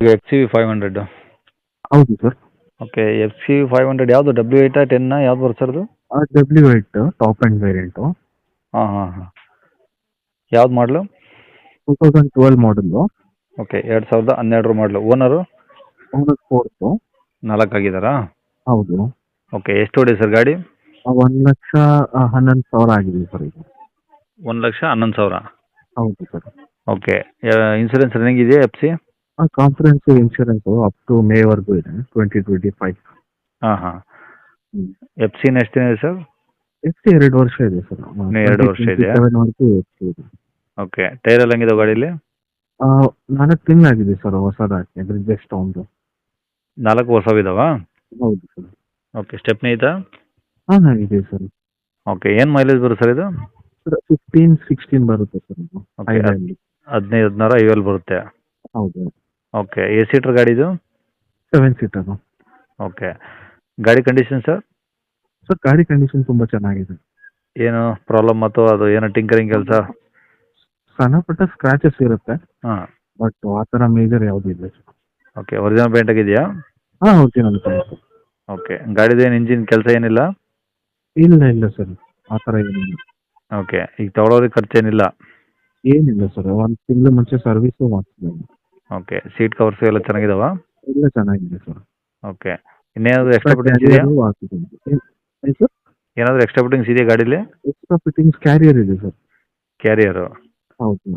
F C V 500. ಹೌದು sir. Okay, F C V 500 ಯಾವುದು W8 10 ಯಾವ್ದು ಬರುತ್ತೆ ಸರ್ ಅದು? W8 top end variant. ಹಾಂ ಹಾಂ ಹಾಂ. ಯಾವ್ದು ಮಾಡಲು? 2012 ಮಾಡಲ್ಲು. ಓಕೆ, 2012 ಮಾಡಲು. Owner owner fourth. 4 ಆಗಿದ್ದಾರಾ? ಹೌದು. ಓಕೆ, ಎಷ್ಟು ಹೊಡಿ ಸರ್ ಗಾಡಿ? 1,11,000 ಆಗಿದೆ ಸರ್ ಇದು. 1,11,000. ಹೌದು ಸರ್. ಓಕೆ, ಇನ್ಸೂರೆನ್ಸ್ ರನ್ನಿಂಗ್ ಇದೆಯಾ F C? Comprehensive insurance up to ಮೇವರೆಗೂ ಇದೆ 2025. ಹಾಂ ಹಾಂ. ಎಫ್ ಸಿನ ಎಷ್ಟು ದಿನ ಇದೆ ಸರ್? ಎಫ್ ಸಿ 2 ವರ್ಷ ಇದೆ ಸರ್. ಇನ್ನೂ 2 ವರ್ಷ ಇದೆಯಾ? 2027 ಎಫ್ ಸಿ ಇದೆ. ಓಕೆ, ಟೈರ್ ಎಲ್ಲ ಹೆಂಗಿದೆ ಗಾಡೀಲಿ? 4 ತಿಂಗಳಾಗಿದೆ ಸರ್ ಹೊಸದು ಹಾಕಿ, ಅಂದರೆ ಜಸ್ಟ್ ಒಂದು. 4 ಹೊಸವಿದಾವಾ? ಹೌದು ಸರ್. ಓಕೆ, ಸ್ಟೆಪ್ನಿ ಐತಾ? ಹಾಂ ಇದೆ ಸರ್. ಓಕೆ, ಏನು ಮೈಲೇಜ್ ಬರುತ್ತೆ ಸರ್ ಇದು? ಸರ್ 15-16 ಬರುತ್ತೆ ಸರ್ ಇದು. ಓಕೆ, ಹೈವೇಲಿ. 15-16 ಐವಲ್ಲಿ ಬರುತ್ತೆ. ಹೌದು. ಓಕೆ, ಎ ಸೀಟ್ರ್ ಗಾಡಿದು? 7 ಸೀಟರು. ಓಕೆ, ಗಾಡಿ ಕಂಡೀಷನ್ ಸರ್? ಸರ್ ಗಾಡಿ ಕಂಡೀಷನ್ ತುಂಬ ಚೆನ್ನಾಗಿದೆ. ಏನು ಪ್ರಾಬ್ಲಮ್ ಅಥವಾ ಅದು ಏನೋ ಟಿಂಕರಿಂಗ್ ಕೆಲಸ? ಸಣ್ಣ ಪುಟ್ಟ ಸ್ಕ್ರಾಚಸ್ ಇರುತ್ತೆ, ಹಾಂ. ಬಟ್ ಆ ಥರ ಮೇಜರ್ ಯಾವುದೂ ಇಲ್ಲ ಸರ್. ಓಕೆ, ಒರಿಜಿನಲ್ ಪೇಂಟ್ ಆಗಿದೆಯಾ? ಹಾಂ ಒರಿಜಿನಲ್ ಸರ್. ಓಕೆ, ಗಾಡಿದು ಏನು ಇಂಜಿನ್ ಕೆಲಸ ಏನಿಲ್ಲ? ಇಲ್ಲ ಸರ್, ಆ ಥರ ಏನಿಲ್ಲ. ಓಕೆ, ಈಗ ತೊಗೊಳೋರಿಗೆ ಖರ್ಚೇನಿಲ್ಲ? ಏನಿಲ್ಲ ಸರ್, 1 ತಿಂಗಳು ಮುಂಚೆ ಸರ್ವಿಸು ಮಾಡಿಸಿದ್ದೀನಿ. ಓಕೆ, ಸೀಟ್ ಕವರ್ಸು ಎಲ್ಲ ಚೆನ್ನಾಗಿದಾವ? ಎಲ್ಲ ಚೆನ್ನಾಗಿದೆ ಸರ್. ಓಕೆ, ಇನ್ನೇನಾದರೂ ಎಕ್ಸ್ಟ್ರಾ ಫಿಟ್ಟಿಂಗ್ಸ್ ಇದೆಯಾ? ಏನು ಸರ್? ಏನಾದರೂ ಎಕ್ಸ್ಟ್ರಾ ಫಿಟ್ಟಿಂಗ್ಸ್ ಇದೆಯಾ ಗಾಡೀಲಿ? ಎಕ್ಸ್ಟ್ರಾ ಫಿಟ್ಟಿಂಗ್ಸ್ ಕ್ಯಾರಿಯರ್ ಇದೆ ಸರ್. ಕ್ಯಾರಿಯರು? ಹೌದು.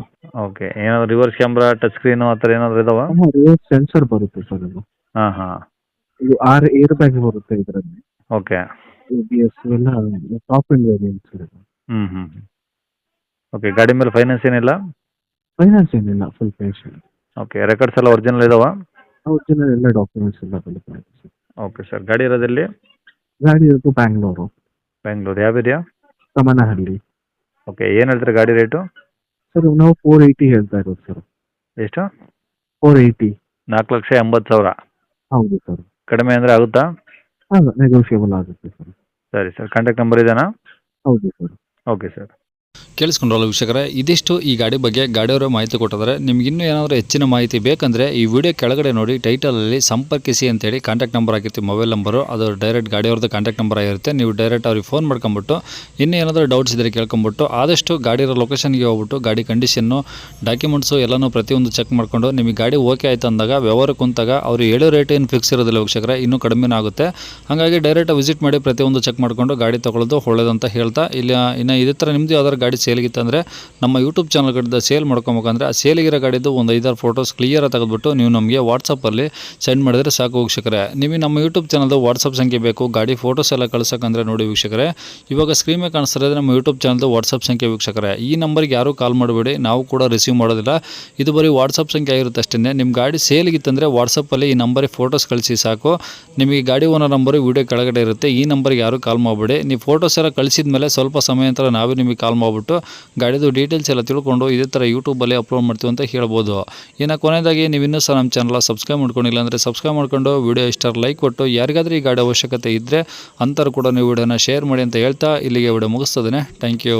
ಓಕೆ, ಏನಾದರೂ ರಿವರ್ಸ್ ಕ್ಯಾಮ್ರಾ, ಟಚ್ ಸ್ಕ್ರೀನು ಆ ಥರ ಏನಾದರೂ ಇದಾವ? ಹಾಂ, ರಿವರ್ಸ್ ಸೆನ್ಸರ್ ಬರುತ್ತೆ ಸರ್ ಇದು. ಹಾಂ ಹಾಂ. ಇದು 6 ಏರ್ ಬ್ಯಾಗ್ ಬರುತ್ತೆ ಇದರಲ್ಲಿ. ಓಕೆ. ABS ಎಲ್ಲ ಟಾಪ್ ಎಂಡ್ ವೇರಿಯಂಟ್ ಸರ್ ಇದು. ಹ್ಞೂ. ಓಕೆ, ಗಾಡಿ ಮೇಲೆ ಫೈನಾನ್ಸ್ ಏನಿಲ್ಲ? ಫೈನಾನ್ಸ್ ಏನಿಲ್ಲ, ಫುಲ್ ಕ್ಯಾಶ್. ಓಕೆ, ರೆಕಾರ್ಡ್ಸ್ ಎಲ್ಲ ಒರಿಜಿನಲ್ ಇದಾವ? ಒರಿಜಿನಲ್ ಎಲ್ಲ ಡಾಕ್ಯುಮೆಂಟ್ಸ್ ಎಲ್ಲ ವೆರಿಫೈ ಆಗಿದೆ ಸರ್. ಓಕೆ ಸರ್, ಗಾಡಿ ಇರೋದೆಲ್ಲಿ? ಗಾಡಿ ಇರೋದು ಬ್ಯಾಂಗ್ಳೂರು. ಬೆಂಗಳೂರು ಯಾವ ಏರಿಯಾ? ಕಮನಹಳ್ಳಿ. ಓಕೆ, ಏನು ಹೇಳ್ತೀರಾ ಗಾಡಿ ರೇಟು? ಸರ್ ನಾವು 480 ಹೇಳ್ತಾ ಇರೋದು ಸರ್. ಎಷ್ಟು? 480. 4,80,000. ಹೌದು ಸರ್. ಕಡಿಮೆ ಅಂದರೆ ಆಗುತ್ತಾ? ಹಾಂ, ನೆಗೋಷಿಯಬಲ್ ಆಗುತ್ತೆ ಸರ್. ಸರಿ ಸರ್, ಕಾಂಟ್ಯಾಕ್ಟ್ ನಂಬರ್ ಇದೇನಾ? ಹೌದು ಸರ್. Okay sir. ಕೇಳಿಸ್ಕೊಂಡ್ರಲ್ಲ ವೀಕ್ಷಕರೇ, ಇದಿಷ್ಟು ಈ ಗಾಡಿ ಬಗ್ಗೆ ಗಾಡಿಯವರ ಮಾಹಿತಿ ಕೊಟ್ಟಿದ್ದಾರೆ. ನಿಮ್ಗೆ ಇನ್ನೂ ಏನಾದರೂ ಹೆಚ್ಚಿನ ಮಾಹಿತಿ ಬೇಕಂದರೆ ಈ ವಿಡಿಯೋ ಕೆಳಗಡೆ ನೋಡಿ ಟೈಟಲಲ್ಲಿ ಸಂಪರ್ಕಿಸಿ ಅಂತೇಳಿ ಕಾಂಟ್ಯಾಕ್ಟ್ ನಂಬರ್ ಆಗಿರ್ತೀವಿ, ಮೊಬೈಲ್ ನಂಬರು. ಅದು ಡೈರೆಕ್ಟ್ ಗಾಡಿಯವ್ರದ್ದು ಕಾಂಟ್ಯಾಕ್ಟ್ ನಂಬರ್ ಆಗಿರುತ್ತೆ. ನೀವು ಡೈರೆಕ್ಟ್ ಅವ್ರಿಗೆ ಫೋನ್ ಮಾಡ್ಕೊಂಬಿಟ್ಟು ಇನ್ನೂ ಏನಾದರೂ ಡೌಟ್ಸ್ ಇದ್ದರೆ ಕೇಳ್ಕೊಂಬಿಟ್ಟು ಆದಷ್ಟು ಗಾಡಿ ಇರೋ ಲೊಕೇಶನ್ಗೆ ಹೋಗ್ಬಿಟ್ಟು ಗಾಡಿ ಕಂಡೀಷನ್ನು, ಡಾಕ್ಯುಮೆಂಟ್ಸು ಎಲ್ಲನೂ ಪ್ರತಿಯೊಂದು ಚೆಕ್ ಮಾಡಿಕೊಂಡು ನಿಮಗೆ ಗಾಡಿ ಓಕೆ ಆಯ್ತು ಅಂದಾಗ ವ್ಯವಹಾರ ಕುಂತಾಗ ಅವರು ಹೇಳೋ ರೇಟ್ ಏನು ಫಿಕ್ಸ್ ಇರೋದಿಲ್ಲ ವೀಕ್ಷಕರೇ, ಇನ್ನೂ ಕಡಿಮೆನೇ ಆಗುತ್ತೆ. ಹಾಗಾಗಿ ಡೈರೆಕ್ಟ್ ವಿಸಿಟ್ ಮಾಡಿ ಪ್ರತಿಯೊಂದು ಚೆಕ್ ಮಾಡಿಕೊಂಡು ಗಾಡಿ ತೊಗೊಳ್ಳೋದು ಒಳ್ಳೆಯದಂತ ಹೇಳ್ತಾ, ಇಲ್ಲ ಇನ್ನು ಇದೇ ಥರ ನಿಮ್ಮದು ಯಾವ್ದಾದ್ರು ಗಾಡಿ ಸೇಲಿಗಿತ್ತಂದರೆ ನಮ್ಮ ಯೂಟ್ಯೂಬ್ ಚಾನಲ್ ಕಡೆ ಸೇಲ್ ಮಾಡ್ಕೊಬೇಕಂದ್ರೆ ಆ ಸೇಲಿಗಿರೋ ಗಾಡಿದು ಒಂದು 5-6 ಫೋಟೋಸ್ ಕ್ಲಿಯರಾಗಿ ತೆಗೆದುಬಿಟ್ಟು ನೀವು ನಮಗೆ ವಾಟ್ಸಪ್ಪಲ್ಲಿ ಸೆಂಡ್ ಮಾಡಿದರೆ ಸಾಕು ವೀಕ್ಷಕರೇ. ನಿಮಗೆ ನಮ್ಮ ಯೂಟ್ಯೂಬ್ ಚಾನಲ್ದು ವಾಟ್ಸಪ್ ಸಂಖ್ಯೆ ಬೇಕು ಗಾಡಿ ಫೋಟೋಸ್ ಎಲ್ಲ ಕಳ್ಸೋಕ್ಕಂದ್ರೆ ನೋಡಿ ವೀಕ್ಷಕರೇ, ಇವಾಗ ಸ್ಕ್ರೀನ್ ಮೇಲೆ ಕಾಣಿಸ್ತಿರೋದು ನಮ್ಮ ಯೂಟ್ಯೂಬ್ ಚಾನಲ್ದು ವಾಟ್ಸಪ್ ಸಂಖ್ಯೆ ವೀಕ್ಷಕರೇ. ಈ ನಂಬರ್ಗೆ ಯಾರೂ ಕಾಲ್ ಮಾಡಬೇಡಿ, ನಾವು ಕೂಡ ರಿಸೀವ್ ಮಾಡೋದಿಲ್ಲ. ಇದು ಬರೀ ವಾಟ್ಸಪ್ ಸಂಖ್ಯೆ ಆಗಿರುತ್ತೆ ಅಷ್ಟೇ. ನಿಮ್ಮ ಗಾಡಿ ಸೇಲಿಗಿತ್ತಂದರೆ ವಾಟ್ಸಪ್ಪಲ್ಲಿ ಈ ನಂಬರಿಗೆ ಫೋಟೋಸ್ ಕಳಿಸಿ ಸಾಕು. ನಿಮಗೆ ಗಾಡಿ ಓನರ್ ನಂಬರು ವೀಡಿಯೋ ಕೆಳಗಡೆ ಇರುತ್ತೆ. ಈ ನಂಬರ್ಗೆ ಯಾರೂ ಕಾಲ್ ಮಾಡಬೇಡಿ. ನೀವು ಫೋಟೋಸ್ ಎಲ್ಲ ಕಳಿಸಿದ ಮೇಲೆ ಸ್ವಲ್ಪ ಸಮಯ ನಂತರ ನಾವೇ ನಿಮಗೆ ಕಾಲ್ ಮಾಡಿಬಿಟ್ಟು ಗಾಡಿದು ಡೀಟೇಲ್ಸ್ ಎಲ್ಲ ತಿಳ್ಕೊಂಡು ಇದೇ ಥರ ಯೂಟ್ಯೂಬಲ್ಲಿ ಅಪ್ಲೋಡ್ ಮಾಡ್ತೀವಿ ಅಂತ ಹೇಳ್ಬೋದು. ಇನ್ನು ಕೊನೆಯದಾಗಿ ನೀವು ಇನ್ನೂ ಸಹ ನಮ್ಮ ಚಾನಲ್ ಸಬ್ಸ್ಕ್ರೈಬ್ ಮಾಡ್ಕೊಂಡಿಲ್ಲ ಅಂದರೆ ಸಬ್ಸ್ಕ್ರೈಬ್ ಮಾಡ್ಕೊಂಡು ವಿಡಿಯೋ ಇಷ್ಟ ಲೈಕ್ ಕೊಟ್ಟು ಯಾರಿಗಾದ್ರೂ ಈ ಗಾಡಿ ಅವಶ್ಯಕತೆ ಇದ್ದರೆ ಅಂಥವ್ರು ಕೂಡ ನೀವು ವಿಡಿಯೋನ ಶೇರ್ ಮಾಡಿ ಅಂತ ಹೇಳ್ತಾ ಇಲ್ಲಿಗೆ ವಿಡಿಯೋ ಮುಗಿಸ್ತದೆ. Thank you.